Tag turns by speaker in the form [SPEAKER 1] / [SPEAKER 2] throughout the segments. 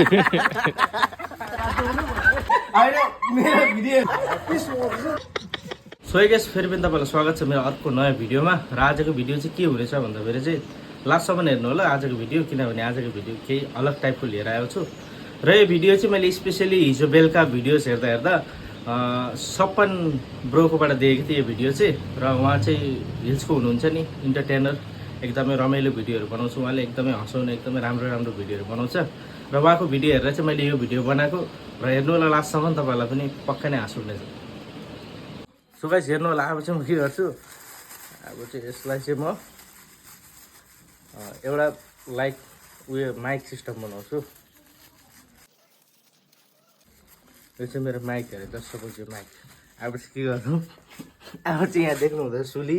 [SPEAKER 1] So guys फेरि पनि तपाईँलाई स्वागत छ मेरो अर्को नयाँ भिडियोमा। र आजको भिडियो चाहिँ के हुनेछ भन्दाखेरि चाहिँ लास्टसम्म हेर्नु होला आजको भिडियो, किनभने आजको भिडियो केही अलग टाइपको लिएर आएको छु। र यो भिडियो चाहिँ मैले स्पेसली हिजो बेलुका भिडियोज हेर्दा सपन ब्रोकोबाट देखेको थिएँ यो भिडियो चाहिँ। र उहाँ चाहिँ हिल्सको हुनुहुन्छ नि, इन्टरटेनर, एकदमै रमाइलो भिडियोहरू बनाउँछ उहाँले, एकदमै हँसाउने एकदमै राम्रो भिडियोहरू बनाउँछ। र उहाँको भिडियो हेरेर चाहिँ मैले यो भिडियो बनाएको। र हेर्नु होला लास्टसम्म, तपाईँहरूलाई पनि पक्कै नै हाँस उठ्नेछ। सो गाइस हेर्नु होला, अब चाहिँ म के गर्छु, अब चाहिँ यसलाई चाहिँ म एउटा लाइक उयो माइक सिस्टम बनाउँछु। यो चाहिँ मेरो माइक हेरेर जस्ट सपोज यो माइक। अब चाहिँ के गर्नु, अब चाहिँ यहाँ देख्नु हुँदैछ सुली,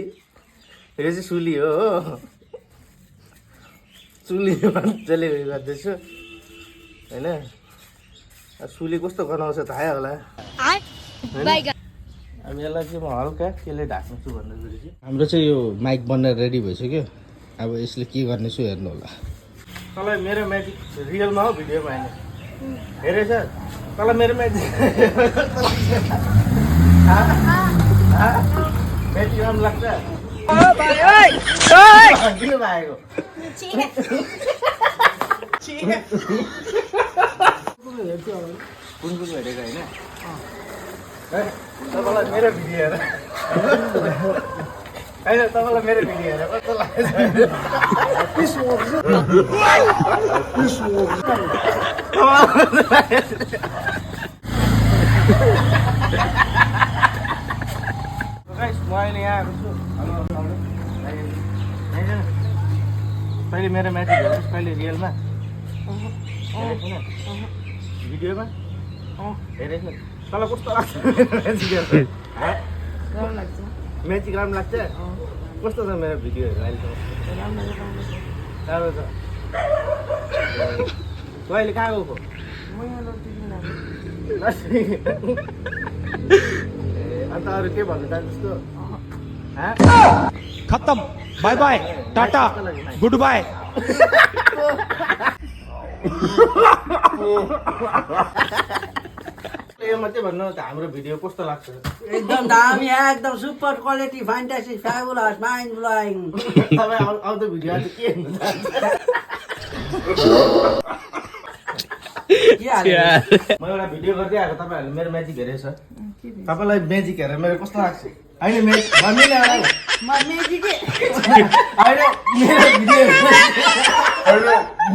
[SPEAKER 1] यो चाहिँ सुली हो, सुली मजाले उयो गर्दैछु होइन। सुली कस्तो गनाउँछ थाहै होला। अब यसलाई चाहिँ म हल्का केले ढाक्नु छु भन्दाखेरि चाहिँ हाम्रो चाहिँ यो माइक बनेर रेडी भइसक्यो। अब यसले के गर्ने छु हेर्नु होला। तँलाई मेरो म्याजिक रियलमा हो भिडियोमा होइन हेरेछ? तँलाई मेरो म्याजिक म्याजिक राम्रो लाग्छ? किन भएको कुन हेरेको होइन? तपाईँलाई मेरो भिडियो हेर होइन, तपाईँलाई मेरो भिडियो हेर कस्तो लाग्छ? म अहिले यहाँ आएको छु। कहिले मेरो म्याजिक हेर्नुहोस्, कहिले रियलमा भिडियोमा हेरेको तँलाई कस्तो लाग्छ? म्याजिक राम्रो लाग्छ? कस्तो छ मेरो भिडियोहरू अहिलेसम्म? राम्रो छ। तँ अहिले कहाँ गएको? अन्त अरू के भन्नु चाहन्छस् तँ?
[SPEAKER 2] खत्म, बाय बाय, टाटा, गुड बाय।
[SPEAKER 1] यो मात्रै भन्नु त हाम्रो भिडियो कस्तो लाग्छ?
[SPEAKER 3] एकदम दामी, एकदम super quality, fantastic, fabulous, mind blowing.
[SPEAKER 1] तपाईँ आउँदो भिडियो चाहिँ के हेर्नु चाहन्छ? म एउटा भिडियो गर्दै आएको, तपाईँहरूले मेरो म्याजिक हेरेछ? तपाईँलाई म्याजिक हेरेर मेरो कस्तो लाग्छ? होइन म्याजिक भन्नु नि होइन,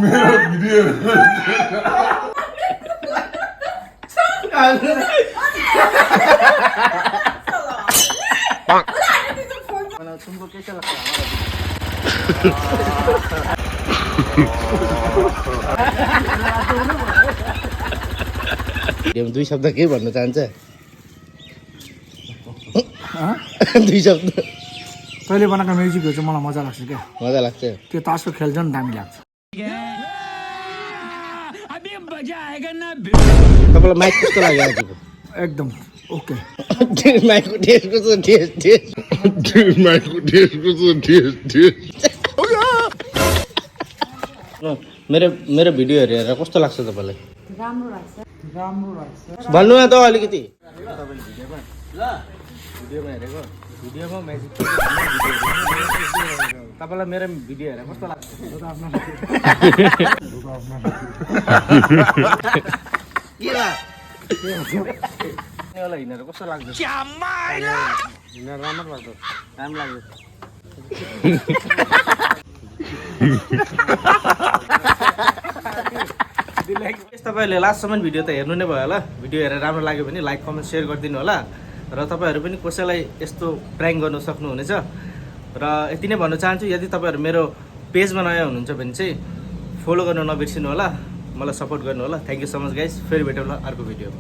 [SPEAKER 1] मेरो भिडियो तुमको कैसा लगता है हमारा? दुई शब्द के भन्न चाहन्छ? दुई शब्द।
[SPEAKER 2] तैँले बनाएको म्युजिकहरू चाहिँ मलाई मजा लाग्छ क्या।
[SPEAKER 1] मजा लाग्छ?
[SPEAKER 2] त्यो तासको खेल झन् दामी लाग्छ।
[SPEAKER 1] तपाईँलाई माइक कस्तो लाग्यो आजको?
[SPEAKER 2] एकदम ओके।
[SPEAKER 1] माइकको टेस्ट कस्तो? माइकको टेस्ट कस्तो? मेरो भिडियो हेरेर कस्तो लाग्छ तपाईँलाई?
[SPEAKER 3] राम्रो लाग्छ।
[SPEAKER 1] भन्नु न त अलिकति। भिडियोमा हेरेको, भिडियोमा म्याजिक तपाईँलाई मेरो भिडियो हेरेर कस्तो लाग्छ? हिँडेर कस्तो लाग्छ? हिँडेर राम्रो लाग्छ, राम्रो लाग्छ। तपाईँहरूले लास्टसम्म भिडियो त हेर्नु नै भयो होला। भिडियो हेरेर राम्रो लाग्यो भने लाइक कमेन्ट सेयर गरिदिनु होला। र तपाईँहरू पनि कसैलाई यस्तो प्र्याङ्क गर्नु सक्नुहुनेछ। र यति नै भन्न चाहन्छु, यदि तपाईँहरू मेरो पेजमा नयाँ हुनुहुन्छ भने चाहिँ फलो गर्न नबिर्सिनु होला, मलाई सपोर्ट गर्नु होला। Thank you so much guys. फेरि भेटौँ होला अर्को भिडियोमा।